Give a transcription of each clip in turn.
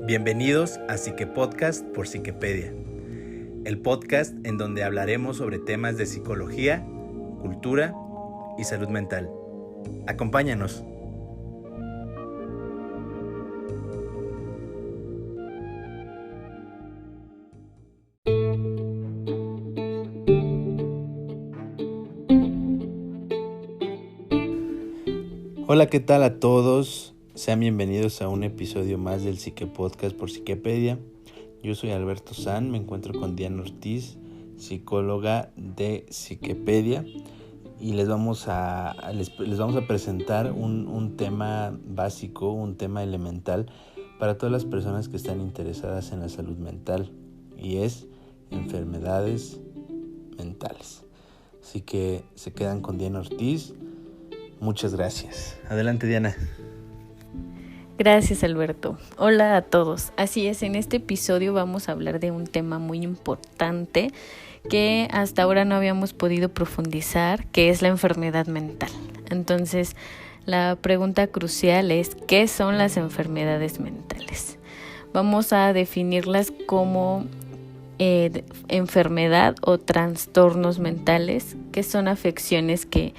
Bienvenidos a Psique Podcast por Psiquepedia, el podcast en donde hablaremos sobre temas de psicología, cultura y salud mental. Acompáñanos. Hola, ¿qué tal a todos? Sean bienvenidos a un episodio más del Psique Podcast por Psiquepedia. Yo soy Alberto San, me encuentro con Diana Ortiz, psicóloga de Psiquepedia, y les vamos a presentar un tema básico, un tema elemental para todas las personas que están interesadas en la salud mental, y es enfermedades mentales. Así que se quedan con Diana Ortiz. Muchas gracias. Adelante, Diana. Gracias, Alberto. Hola a todos. Así es, en este episodio vamos a hablar de un tema muy importante que hasta ahora no habíamos podido profundizar, que es la enfermedad mental. Entonces, la pregunta crucial es, ¿qué son las enfermedades mentales? Vamos a definirlas como enfermedad o trastornos mentales, que son afecciones que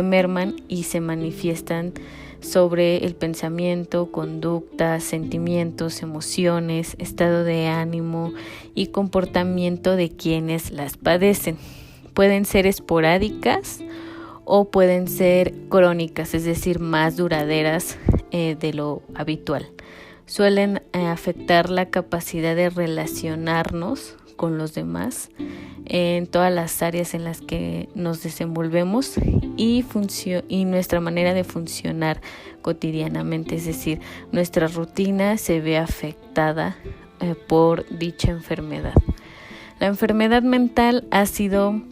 merman y se manifiestan sobre el pensamiento, conducta, sentimientos, emociones, estado de ánimo y comportamiento de quienes las padecen. Pueden ser esporádicas o pueden ser crónicas, es decir, más duraderas de lo habitual. Suelen afectar la capacidad de relacionarnos con los demás en todas las áreas en las que nos desenvolvemos y nuestra manera de funcionar cotidianamente, es decir, nuestra rutina se ve afectada por dicha enfermedad. La enfermedad mental ha sido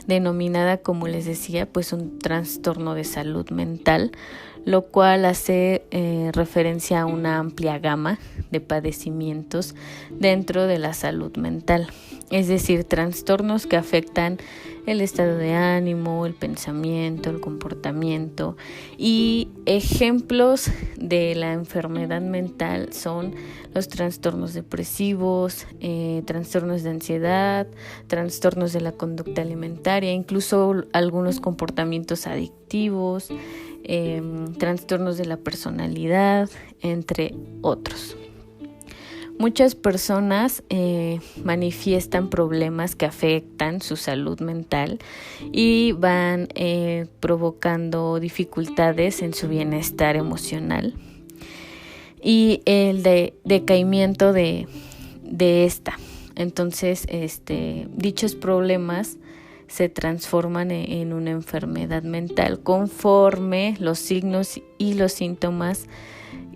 denominada, como les decía, pues un trastorno de salud mental, lo cual hace referencia a una amplia gama de padecimientos dentro de la salud mental, es decir, trastornos que afectan el estado de ánimo, el pensamiento, el comportamiento, y ejemplos de la enfermedad mental son los trastornos depresivos, trastornos de ansiedad, trastornos de la conducta alimentaria, incluso algunos comportamientos adictivos, trastornos de la personalidad, entre otros. Muchas personas manifiestan problemas que afectan su salud mental y van provocando dificultades en su bienestar emocional y el decaimiento de esta. Entonces, dichos problemas se transforman en una enfermedad mental conforme los signos y los síntomas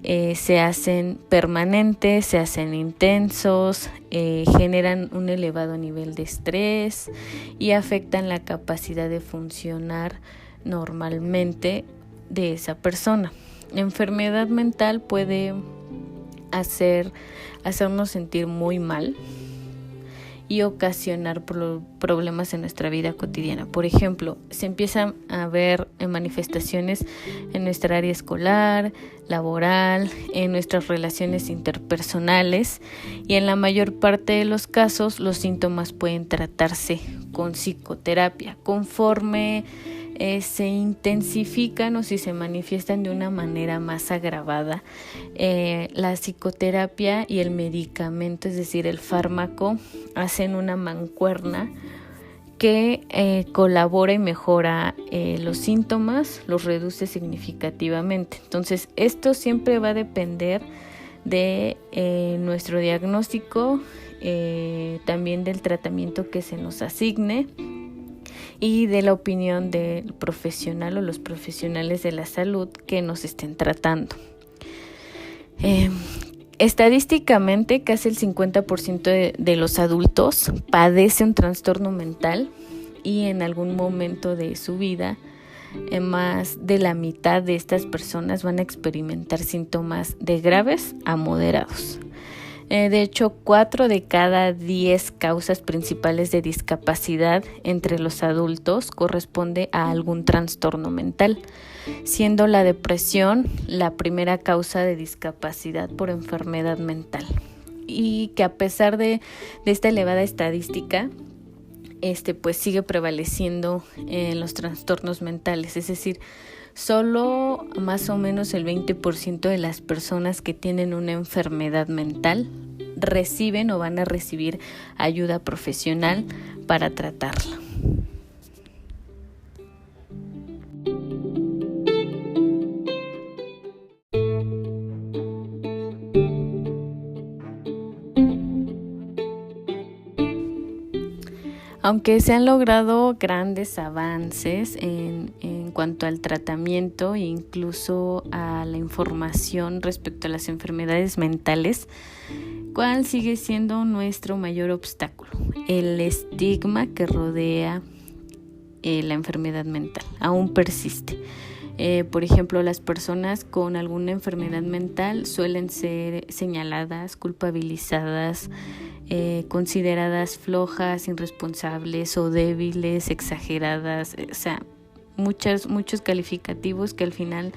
se hacen permanentes, se hacen intensos, generan un elevado nivel de estrés y afectan la capacidad de funcionar normalmente de esa persona. La enfermedad mental puede hacernos sentir muy mal y ocasionar problemas en nuestra vida cotidiana. Por ejemplo, se empiezan a ver manifestaciones en nuestra área escolar, laboral, en nuestras relaciones interpersonales, y en la mayor parte de los casos los síntomas pueden tratarse con psicoterapia. Conforme se intensifican o si se manifiestan de una manera más agravada, la psicoterapia y el medicamento, es decir, el fármaco, hacen una mancuerna que colabora y mejora los síntomas, los reduce significativamente. Entonces, esto siempre va a depender de nuestro diagnóstico, también del tratamiento que se nos asigne y de la opinión del profesional o los profesionales de la salud que nos estén tratando. Estadísticamente, casi el 50% de los adultos padece un trastorno mental y en algún momento de su vida, más de la mitad de estas personas van a experimentar síntomas de graves a moderados. De hecho, 4 de cada 10 causas principales de discapacidad entre los adultos corresponde a algún trastorno mental, siendo la depresión la primera causa de discapacidad por enfermedad mental. Y que a pesar de esta elevada estadística, pues sigue prevaleciendo en los trastornos mentales, es decir, solo más o menos el 20% de las personas que tienen una enfermedad mental reciben o van a recibir ayuda profesional para tratarla. Aunque se han logrado grandes avances en cuanto al tratamiento e incluso a la información respecto a las enfermedades mentales, ¿cuál sigue siendo nuestro mayor obstáculo? El estigma que rodea la enfermedad mental aún persiste. Por ejemplo, las personas con alguna enfermedad mental suelen ser señaladas, culpabilizadas, consideradas flojas, irresponsables o débiles, exageradas, muchos calificativos que al final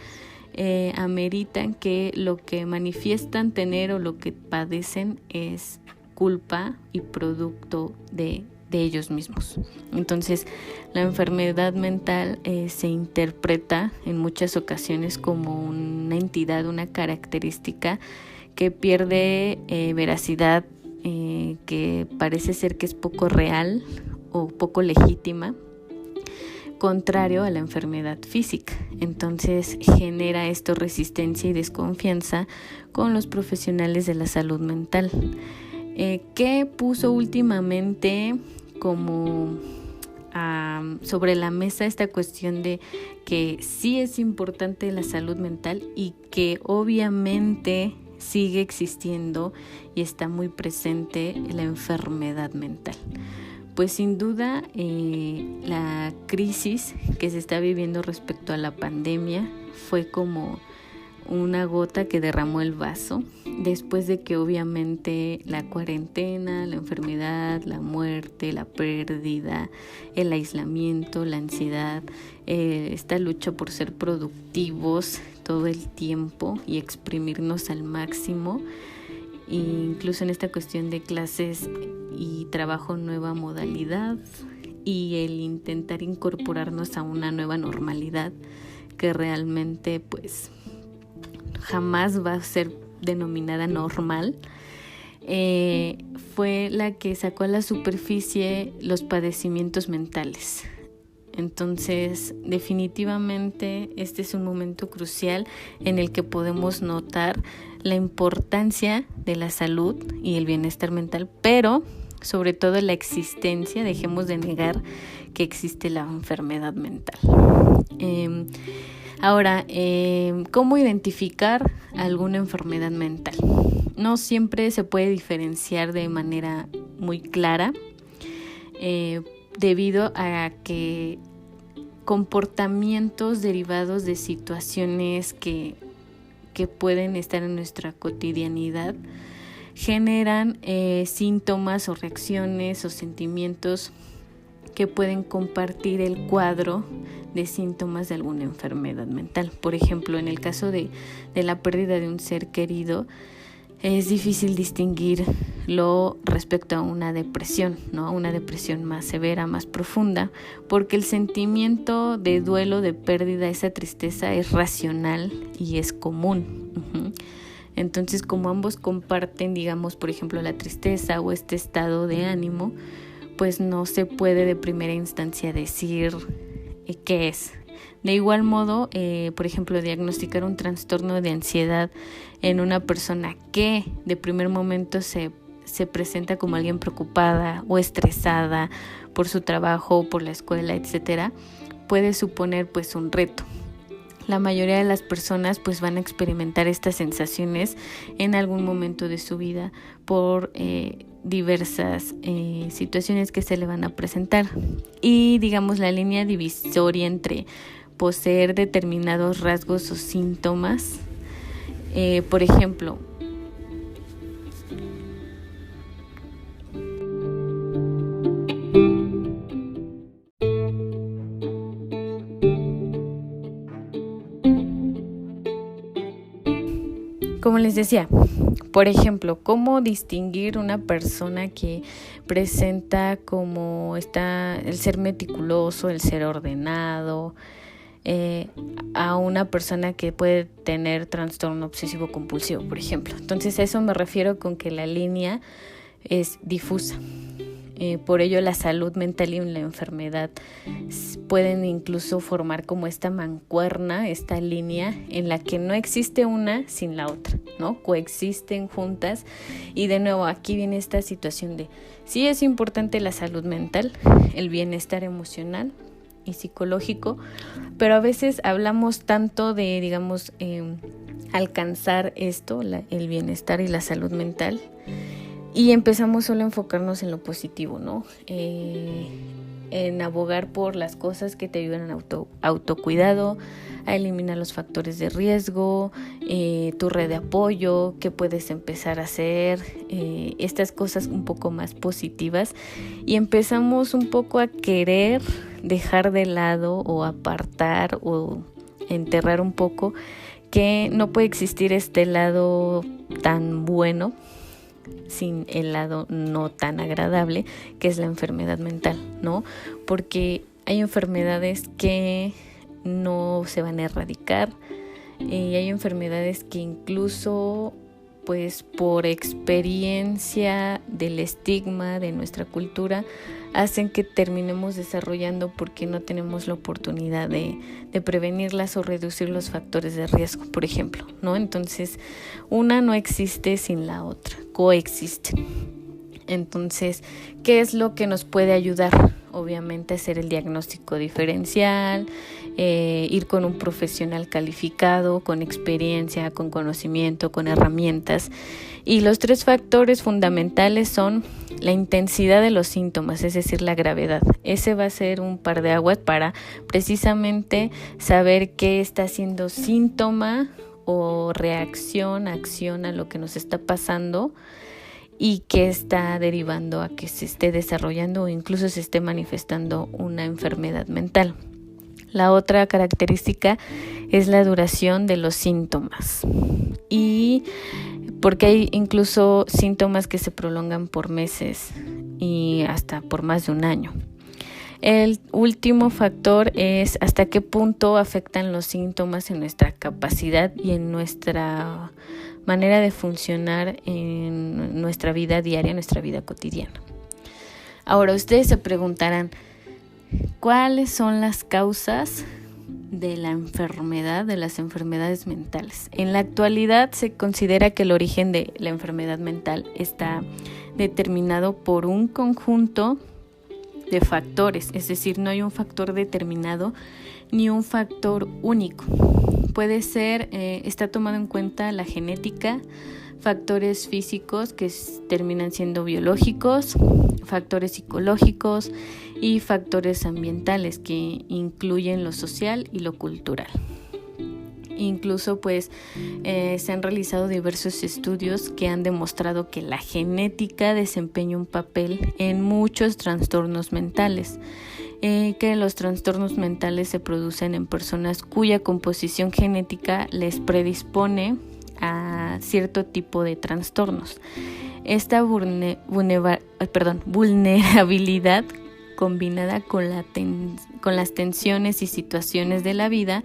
ameritan que lo que manifiestan tener o lo que padecen es culpa y producto de ellos mismos. Entonces, la enfermedad mental se interpreta en muchas ocasiones como una entidad, una característica que pierde veracidad, que parece ser que es poco real o poco legítima, contrario a la enfermedad física. Entonces genera esto resistencia y desconfianza con los profesionales de la salud mental. ¿Qué puso últimamente como sobre la mesa esta cuestión de que sí es importante la salud mental y que obviamente sigue existiendo y está muy presente la enfermedad mental? Pues sin duda la crisis que se está viviendo respecto a la pandemia fue como una gota que derramó el vaso, después de que obviamente la cuarentena, la enfermedad, la muerte, la pérdida, el aislamiento, la ansiedad, esta lucha por ser productivos todo el tiempo y exprimirnos al máximo, incluso en esta cuestión de clases y trabajo nueva modalidad y el intentar incorporarnos a una nueva normalidad que realmente pues jamás va a ser denominada normal, fue la que sacó a la superficie los padecimientos mentales. Entonces, definitivamente este es un momento crucial en el que podemos notar la importancia de la salud y el bienestar mental, pero sobre todo la existencia, dejemos de negar que existe la enfermedad mental. Ahora, ¿cómo identificar alguna enfermedad mental? No siempre se puede diferenciar de manera muy clara, debido a que comportamientos derivados de situaciones que pueden estar en nuestra cotidianidad generan síntomas o reacciones o sentimientos que pueden compartir el cuadro de síntomas de alguna enfermedad mental. Por ejemplo, en el caso de la pérdida de un ser querido, es difícil distinguirlo respecto a una depresión, ¿no? Una depresión más severa, más profunda, porque el sentimiento de duelo, de pérdida, esa tristeza es racional y es común. Entonces, como ambos comparten, digamos, por ejemplo, la tristeza o este estado de ánimo, pues no se puede de primera instancia decir qué es. De igual modo, por ejemplo, diagnosticar un trastorno de ansiedad en una persona que de primer momento se presenta como alguien preocupada o estresada por su trabajo, por la escuela, etcétera, puede suponer pues un reto. La mayoría de las personas pues van a experimentar estas sensaciones en algún momento de su vida por diversas situaciones que se le van a presentar. Y digamos la línea divisoria entre poseer determinados rasgos o síntomas, por ejemplo, Como les decía, por ejemplo, ¿cómo distinguir una persona que presenta como el ser meticuloso, el ser ordenado, a una persona que puede tener trastorno obsesivo compulsivo, por ejemplo? Entonces, a eso me refiero con que la línea es difusa. Por ello, la salud mental y la enfermedad pueden incluso formar como esta mancuerna, esta línea en la que no existe una sin la otra, ¿no? Coexisten juntas. Y de nuevo, aquí viene esta situación de sí es importante la salud mental, el bienestar emocional y psicológico, pero a veces hablamos tanto de, digamos, alcanzar esto, el bienestar y la salud mental, y empezamos solo a enfocarnos en lo positivo, ¿no? En abogar por las cosas que te ayudan al autocuidado, a eliminar los factores de riesgo, tu red de apoyo, qué puedes empezar a hacer, estas cosas un poco más positivas, y empezamos un poco a querer dejar de lado o apartar o enterrar un poco que no puede existir este lado tan bueno sin el lado no tan agradable, que es la enfermedad mental, ¿no? Porque hay enfermedades que no se van a erradicar, y hay enfermedades que incluso, pues por experiencia del estigma de nuestra cultura, hacen que terminemos desarrollando porque no tenemos la oportunidad de prevenirlas o reducir los factores de riesgo, por ejemplo, ¿no? Entonces, una no existe sin la otra, coexisten. Entonces, ¿qué es lo que nos puede ayudar? Obviamente hacer el diagnóstico diferencial, ir con un profesional calificado, con experiencia, con conocimiento, con herramientas. Y los 3 factores fundamentales son la intensidad de los síntomas, es decir, la gravedad. Ese va a ser un par de aguas para precisamente saber qué está siendo síntoma o reacción, acción a lo que nos está pasando, y que está derivando a que se esté desarrollando o incluso se esté manifestando una enfermedad mental. La otra característica es la duración de los síntomas, y porque hay incluso síntomas que se prolongan por meses y hasta por más de un año. El último factor es hasta qué punto afectan los síntomas en nuestra capacidad y en nuestra manera de funcionar en nuestra vida diaria, en nuestra vida cotidiana. Ahora, ustedes se preguntarán, ¿cuáles son las causas de la enfermedad, de las enfermedades mentales? En la actualidad se considera que el origen de la enfermedad mental está determinado por un conjunto de factores, es decir, no hay un factor determinado ni un factor único. Puede ser, está tomado en cuenta la genética, factores físicos que terminan siendo biológicos, factores psicológicos y factores ambientales que incluyen lo social y lo cultural. Incluso se han realizado diversos estudios que han demostrado que la genética desempeña un papel en muchos trastornos mentales, que los trastornos mentales se producen en personas cuya composición genética les predispone a cierto tipo de trastornos. Esta vulnerabilidad combinada con las tensiones y situaciones de la vida,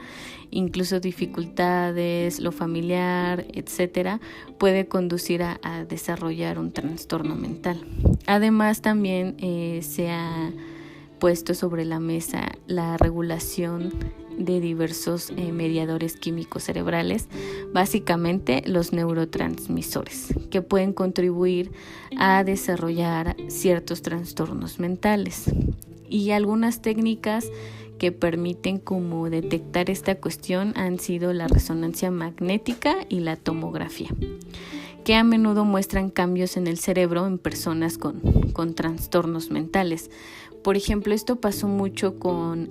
incluso dificultades, lo familiar, etcétera, puede conducir a desarrollar un trastorno mental. Además, también se ha puesto sobre la mesa la regulación de diversos mediadores químicos cerebrales, básicamente los neurotransmisores, que pueden contribuir a desarrollar ciertos trastornos mentales. Y algunas técnicas que permiten como detectar esta cuestión han sido la resonancia magnética y la tomografía, que a menudo muestran cambios en el cerebro en personas con trastornos mentales. Por ejemplo, esto pasó mucho con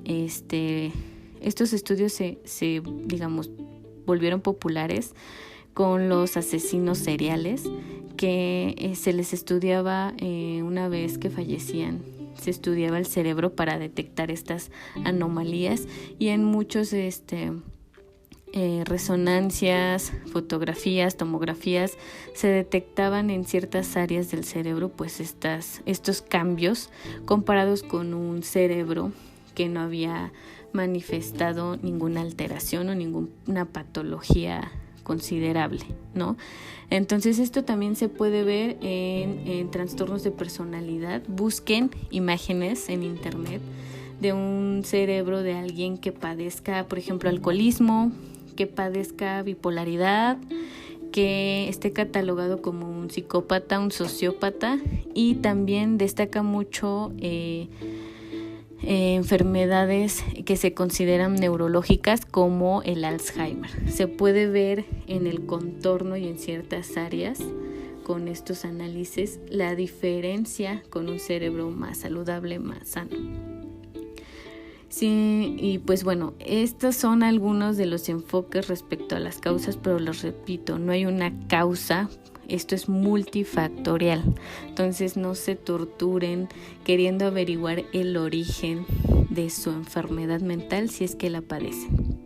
estos estudios se volvieron populares con los asesinos seriales, que se les estudiaba una vez que fallecían. Se estudiaba el cerebro para detectar estas anomalías, y en muchos resonancias, fotografías, tomografías, se detectaban en ciertas áreas del cerebro pues estos cambios comparados con un cerebro que no había manifestado ninguna alteración o ninguna patología considerable, ¿no? Entonces esto también se puede ver en trastornos de personalidad. Busquen imágenes en internet de un cerebro de alguien que padezca, por ejemplo, alcoholismo, que padezca bipolaridad, que esté catalogado como un psicópata, un sociópata, y también destaca mucho enfermedades que se consideran neurológicas como el Alzheimer. Se puede ver en el contorno y en ciertas áreas con estos análisis la diferencia con un cerebro más saludable, más sano. Sí, y pues bueno, estos son algunos de los enfoques respecto a las causas, pero les repito, no hay una causa, esto es multifactorial. Entonces no se torturen queriendo averiguar el origen de su enfermedad mental si es que la padecen.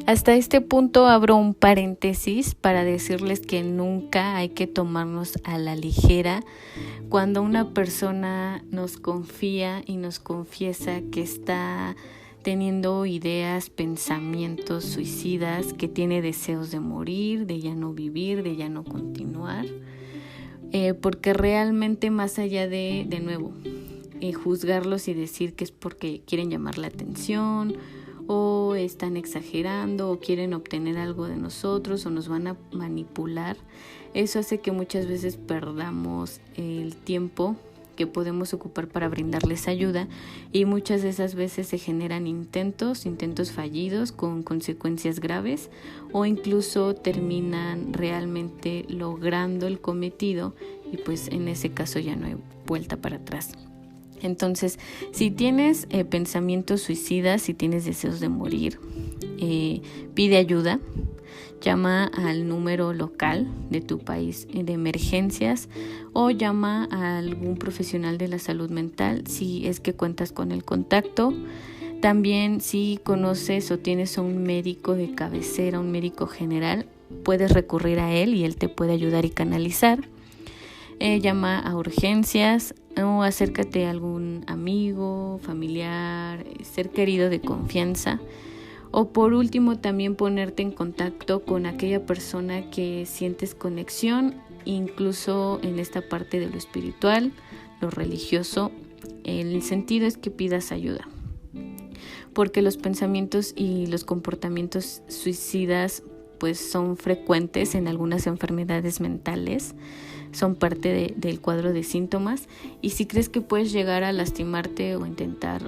Hasta este punto abro un paréntesis para decirles que nunca hay que tomarnos a la ligera cuando una persona nos confía y nos confiesa que está teniendo ideas, pensamientos suicidas, que tiene deseos de morir, de ya no vivir, de ya no continuar, porque realmente más allá de nuevo, juzgarlos y decir que es porque quieren llamar la atención o están exagerando o quieren obtener algo de nosotros o nos van a manipular, eso hace que muchas veces perdamos el tiempo que podemos ocupar para brindarles ayuda, y muchas de esas veces se generan intentos fallidos con consecuencias graves, o incluso terminan realmente logrando el cometido y pues en ese caso ya no hay vuelta para atrás. Entonces, si tienes pensamientos suicidas, si tienes deseos de morir, pide ayuda, llama al número local de tu país de emergencias o llama a algún profesional de la salud mental si es que cuentas con el contacto. También si conoces o tienes a un médico de cabecera, un médico general, puedes recurrir a él y él te puede ayudar y canalizar. Llama a urgencias o acércate a algún amigo, familiar, ser querido de confianza. O por último también ponerte en contacto con aquella persona que sientes conexión, incluso en esta parte de lo espiritual, lo religioso. El sentido es que pidas ayuda, porque los pensamientos y los comportamientos suicidas pues son frecuentes en algunas enfermedades mentales, son parte del cuadro de síntomas, y si crees que puedes llegar a lastimarte o intentar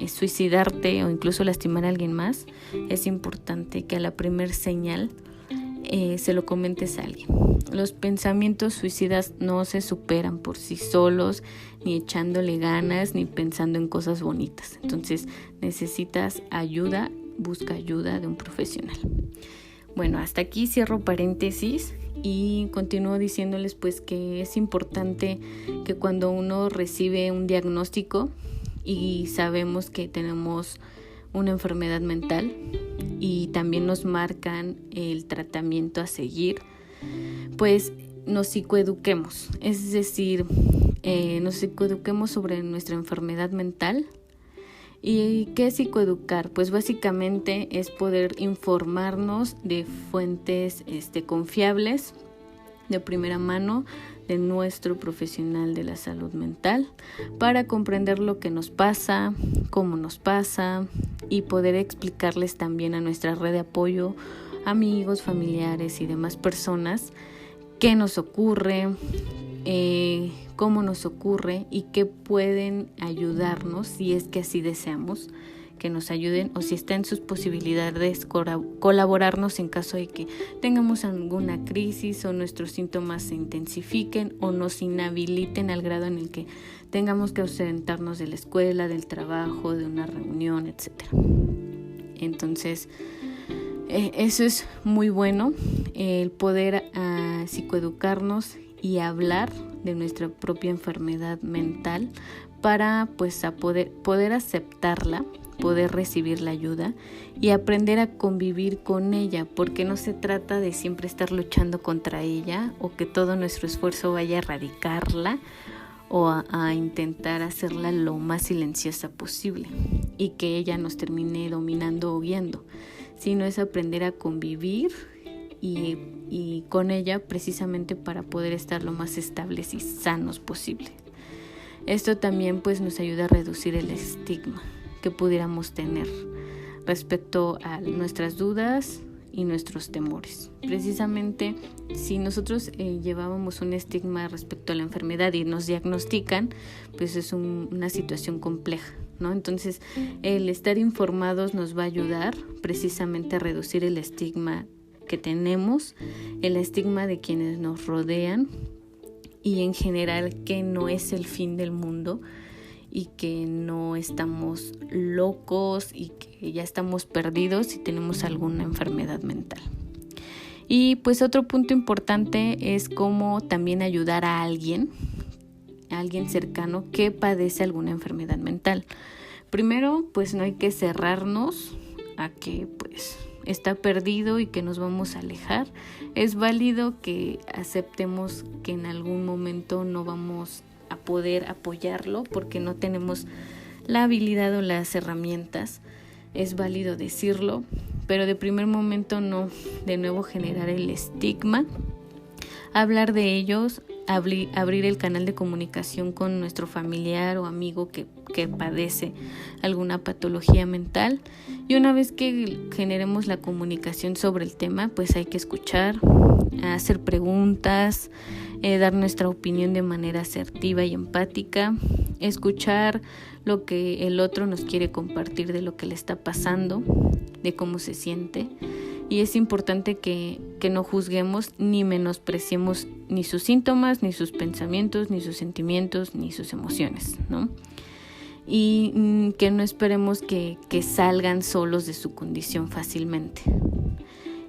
suicidarte o incluso lastimar a alguien más, es importante que a la primer señal se lo comentes a alguien. Los pensamientos suicidas no se superan por sí solos, ni echándole ganas, ni pensando en cosas bonitas. Entonces necesitas ayuda, busca ayuda de un profesional. Bueno, hasta aquí cierro paréntesis y continúo diciéndoles pues que es importante que cuando uno recibe un diagnóstico y sabemos que tenemos una enfermedad mental y también nos marcan el tratamiento a seguir, pues nos psicoeduquemos, es decir, nos psicoeduquemos sobre nuestra enfermedad mental. ¿Y qué es psicoeducar? Pues básicamente es poder informarnos de fuentes confiables, de primera mano, de nuestro profesional de la salud mental, para comprender lo que nos pasa, cómo nos pasa, y poder explicarles también a nuestra red de apoyo, amigos, familiares y demás personas, qué nos ocurre, cómo nos ocurre y qué pueden ayudarnos si es que así deseamos que nos ayuden, o si está en sus posibilidades colaborarnos en caso de que tengamos alguna crisis o nuestros síntomas se intensifiquen o nos inhabiliten al grado en el que tengamos que ausentarnos de la escuela, del trabajo, de una reunión, etc. Entonces, Eso es muy bueno, el poder psicoeducarnos y hablar de nuestra propia enfermedad mental para pues poder aceptarla, poder recibir la ayuda y aprender a convivir con ella, porque no se trata de siempre estar luchando contra ella o que todo nuestro esfuerzo vaya a erradicarla o a intentar hacerla lo más silenciosa posible y que ella nos termine dominando o guiando, sino es aprender a convivir y con ella precisamente para poder estar lo más estables y sanos posible. Esto también pues nos ayuda a reducir el estigma que pudiéramos tener respecto a nuestras dudas y nuestros temores. Precisamente si nosotros llevábamos un estigma respecto a la enfermedad y nos diagnostican, pues es una situación compleja, ¿no? Entonces el estar informados nos va a ayudar precisamente a reducir el estigma que tenemos, el estigma de quienes nos rodean y en general que no es el fin del mundo y que no estamos locos y que ya estamos perdidos si tenemos alguna enfermedad mental. Y pues otro punto importante es cómo también ayudar a alguien cercano que padece alguna enfermedad mental. Primero, pues no hay que cerrarnos a que pues está perdido y que nos vamos a alejar. Es válido que aceptemos que en algún momento no vamos a poder apoyarlo porque no tenemos la habilidad o las herramientas. Es válido decirlo, pero de primer momento no de nuevo generar el estigma, hablar de ellos, abrir el canal de comunicación con nuestro familiar o amigo que padece alguna patología mental, y una vez que generemos la comunicación sobre el tema, pues hay que escuchar, hacer preguntas, dar nuestra opinión de manera asertiva y empática, escuchar lo que el otro nos quiere compartir de lo que le está pasando, de cómo se siente. Y es importante que no juzguemos ni menospreciemos ni sus síntomas, ni sus pensamientos, ni sus sentimientos, ni sus emociones, ¿no? Y que no esperemos que salgan solos de su condición fácilmente.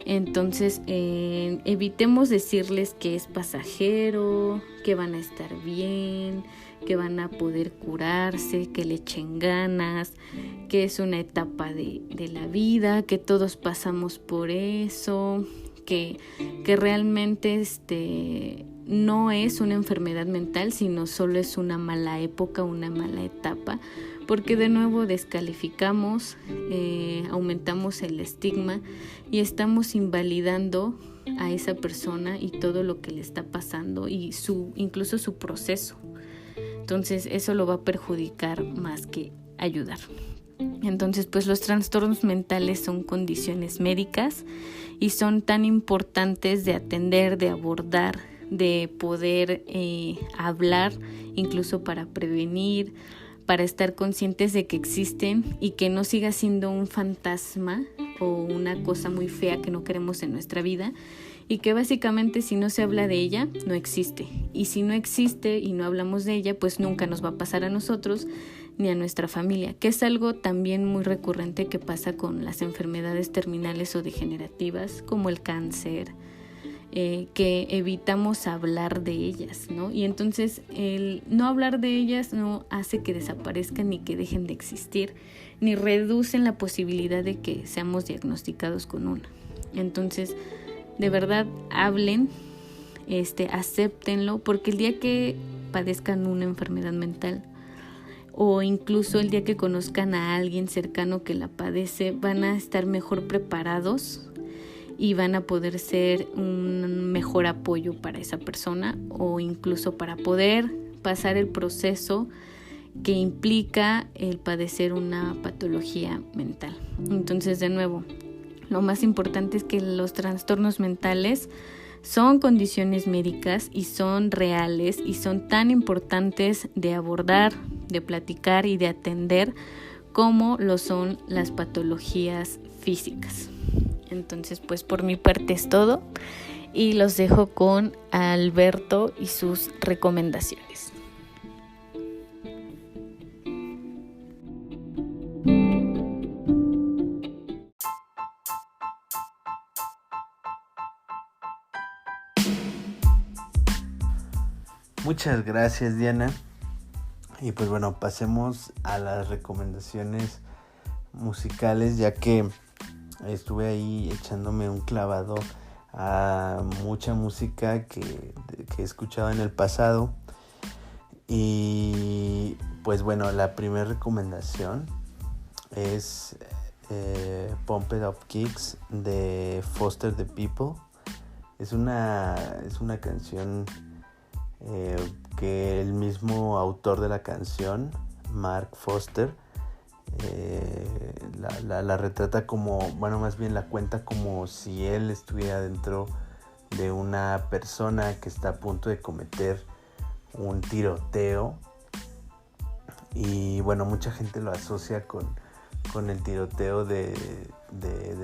Entonces, evitemos decirles que es pasajero, que van a estar bien, que van a poder curarse, que le echen ganas, que es una etapa de la vida, que todos pasamos por eso, que realmente no es una enfermedad mental, sino solo es una mala época, una mala etapa, porque de nuevo descalificamos, aumentamos el estigma y estamos invalidando a esa persona y todo lo que le está pasando y incluso su proceso. Entonces eso lo va a perjudicar más que ayudar. Entonces pues los trastornos mentales son condiciones médicas y son tan importantes de atender, de abordar, de poder hablar, incluso para prevenir, para estar conscientes de que existen y que no siga siendo un fantasma o una cosa muy fea que no queremos en nuestra vida, y que básicamente si no se habla de ella, no existe. Y si no existe y no hablamos de ella, pues nunca nos va a pasar a nosotros ni a nuestra familia, que es algo también muy recurrente que pasa con las enfermedades terminales o degenerativas, como el cáncer, que evitamos hablar de ellas, ¿no? Y entonces el no hablar de ellas no hace que desaparezcan ni que dejen de existir, ni reducen la posibilidad de que seamos diagnosticados con una. Entonces, de verdad, hablen, acéptenlo, porque el día que padezcan una enfermedad mental o incluso el día que conozcan a alguien cercano que la padece, van a estar mejor preparados y van a poder ser un mejor apoyo para esa persona o incluso para poder pasar el proceso que implica el padecer una patología mental. Entonces, de nuevo, lo más importante es que los trastornos mentales son condiciones médicas y son reales y son tan importantes de abordar, de platicar y de atender como lo son las patologías físicas. Entonces, pues por mi parte es todo y los dejo con Alberto y sus recomendaciones. Muchas gracias, Diana. Y pues bueno, pasemos a las recomendaciones musicales, ya que estuve ahí echándome un clavado a mucha música que he escuchado en el pasado. Y pues bueno, la primera recomendación es Pump It Up Kicks de Foster the People. Es una canción que el mismo autor de la canción, Mark Foster, la retrata como, bueno, más bien la cuenta como si él estuviera dentro de una persona que está a punto de cometer un tiroteo. Y bueno, mucha gente lo asocia con el tiroteo de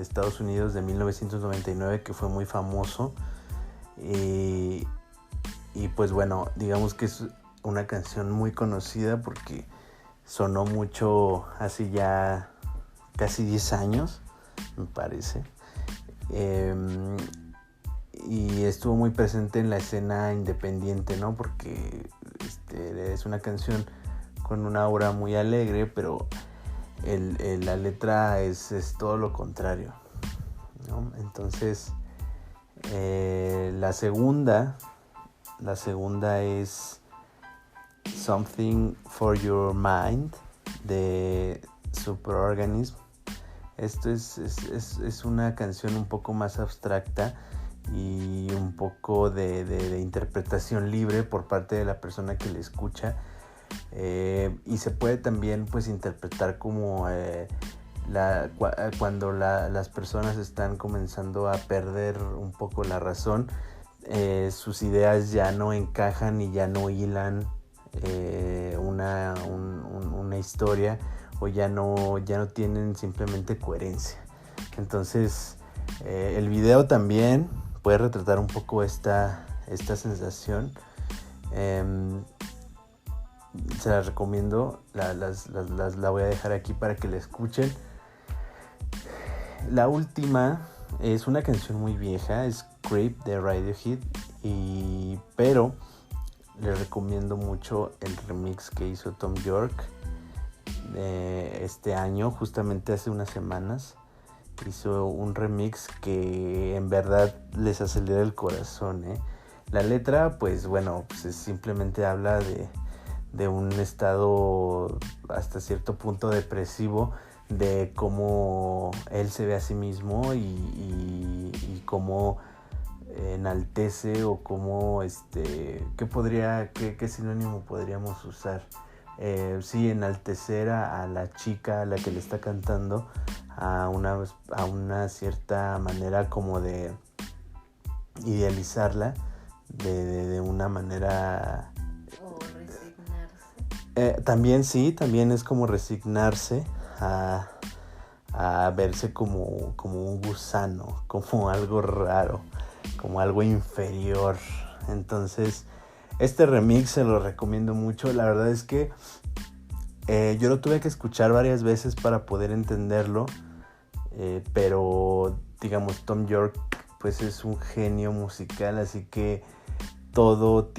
Estados Unidos de 1999, que fue muy famoso. Y pues bueno, digamos que es una canción muy conocida porque sonó mucho hace ya casi 10 años, me parece. Y estuvo muy presente en la escena independiente, ¿no? Porque es una canción con una aura muy alegre, pero la letra es todo lo contrario, ¿no? Entonces, la segunda es Something for Your Mind de Superorganism. Esto es una canción un poco más abstracta y un poco de interpretación libre por parte de la persona que le escucha, y se puede también pues interpretar como cuando las personas están comenzando a perder un poco la razón, sus ideas ya no encajan y ya no hilan una historia, o ya no tienen simplemente coherencia. Entonces el video también puede retratar un poco esta sensación. Se las recomiendo, la voy a dejar aquí para que la escuchen. La última es una canción muy vieja, es Creep de Radiohead, pero les recomiendo mucho el remix que hizo Tom York este año, justamente hace unas semanas. Hizo un remix que en verdad les acelera el corazón, ¿eh? La letra, pues bueno, pues simplemente habla de un estado hasta cierto punto depresivo, de cómo él se ve a sí mismo y cómo enaltece, o cómo ¿qué sinónimo podríamos usar? Sí, enaltecer a la chica a la que le está cantando, a una cierta manera como de idealizarla de una manera, o resignarse. También es como resignarse a verse como un gusano, como algo raro, como algo inferior. Entonces, este remix se lo recomiendo mucho. La verdad es que yo lo tuve que escuchar varias veces para poder entenderlo, pero digamos, Tom York pues es un genio musical, así que todo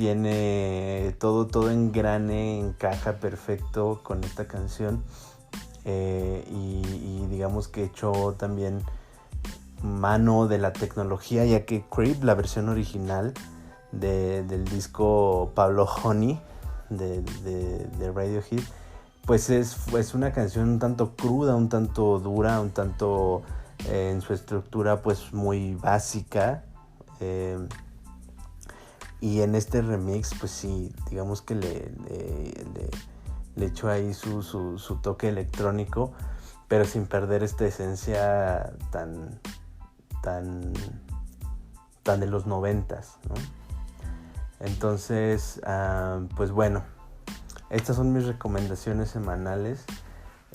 encaja perfecto con esta canción, y digamos que echó también mano de la tecnología, ya que Creep, la versión original del disco Pablo Honey de Radiohead, pues es una canción un tanto cruda, un tanto dura, un tanto en su estructura pues muy básica, y en este remix pues sí, digamos que le echó ahí su toque electrónico, pero sin perder esta esencia tan de los 90s, ¿no? Entonces, pues bueno, estas son mis recomendaciones semanales.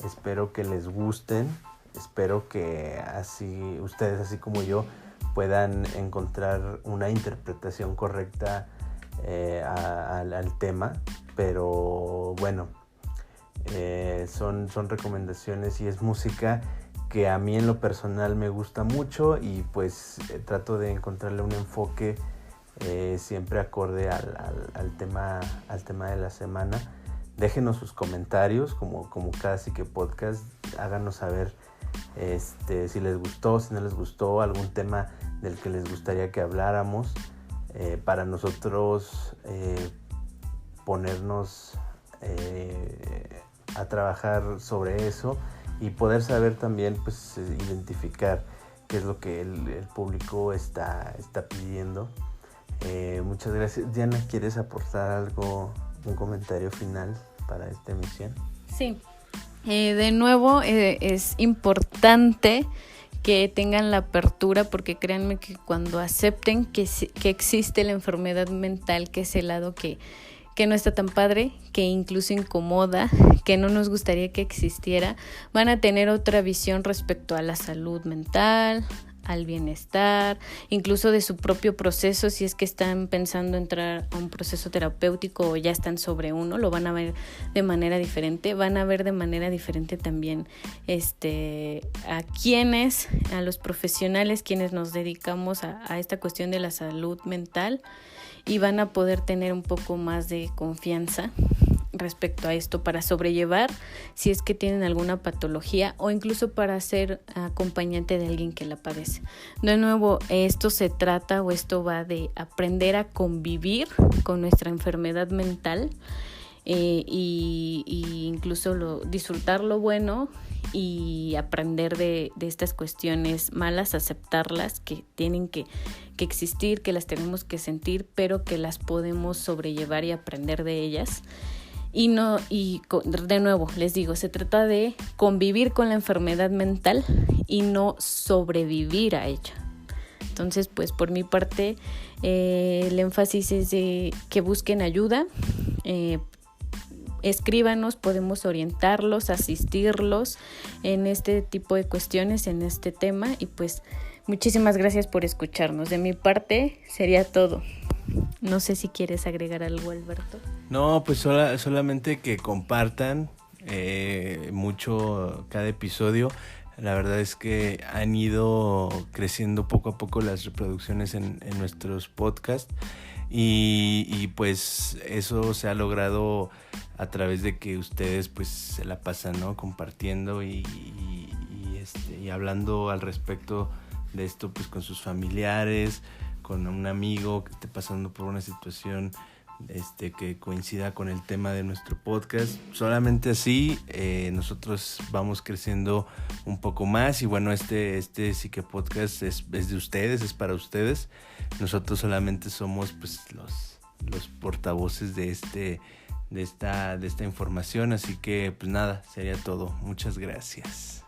Espero que les gusten. Espero que ustedes, así como yo, puedan encontrar una interpretación correcta al tema. Pero bueno, son recomendaciones y es música que a mí en lo personal me gusta mucho, y pues trato de encontrarle un enfoque siempre acorde al tema de la semana. Déjenos sus comentarios, como cada Psique Podcast. Háganos saber si les gustó, si no les gustó, algún tema del que les gustaría que habláramos, para nosotros ponernos a trabajar sobre eso y poder saber también, pues, identificar qué es lo que el público está pidiendo. Muchas gracias. Diana, ¿quieres aportar algo, un comentario final para esta emisión? Sí, de nuevo es importante que tengan la apertura, porque créanme que cuando acepten que existe la enfermedad mental, que es el lado que no está tan padre, que incluso incomoda, que no nos gustaría que existiera, van a tener otra visión respecto a la salud mental, al bienestar, incluso de su propio proceso. Si es que están pensando entrar a un proceso terapéutico o ya están sobre uno, lo van a ver de manera diferente. Van a ver de manera diferente también a los profesionales quienes nos dedicamos a esta cuestión de la salud mental, y van a poder tener un poco más de confianza respecto a esto para sobrellevar si es que tienen alguna patología, o incluso para ser acompañante de alguien que la padece. De nuevo, esto va de aprender a convivir con nuestra enfermedad mental, y incluso disfrutar lo bueno y aprender de estas cuestiones malas, aceptarlas, que tienen que existir, que las tenemos que sentir, pero que las podemos sobrellevar y aprender de ellas. De nuevo, les digo, se trata de convivir con la enfermedad mental y no sobrevivir a ella. Entonces, pues por mi parte, el énfasis es de que busquen ayuda. Escríbanos, podemos orientarlos, asistirlos en este tipo de cuestiones, en este tema, y pues muchísimas gracias por escucharnos. De mi parte sería todo. No sé si quieres agregar algo, Alberto. No, pues solamente que compartan mucho cada episodio. La verdad es que han ido creciendo poco a poco las reproducciones en nuestros podcasts, y pues eso se ha logrado a través de que ustedes pues se la pasan, ¿no?, compartiendo y hablando al respecto de esto, pues con sus familiares, con un amigo que esté pasando por una situación que coincida con el tema de nuestro podcast. Solamente así nosotros vamos creciendo un poco más, y bueno, este Psique Podcast es de ustedes, es para ustedes. Nosotros solamente somos pues los portavoces de esta información, así que pues nada, sería todo. Muchas gracias.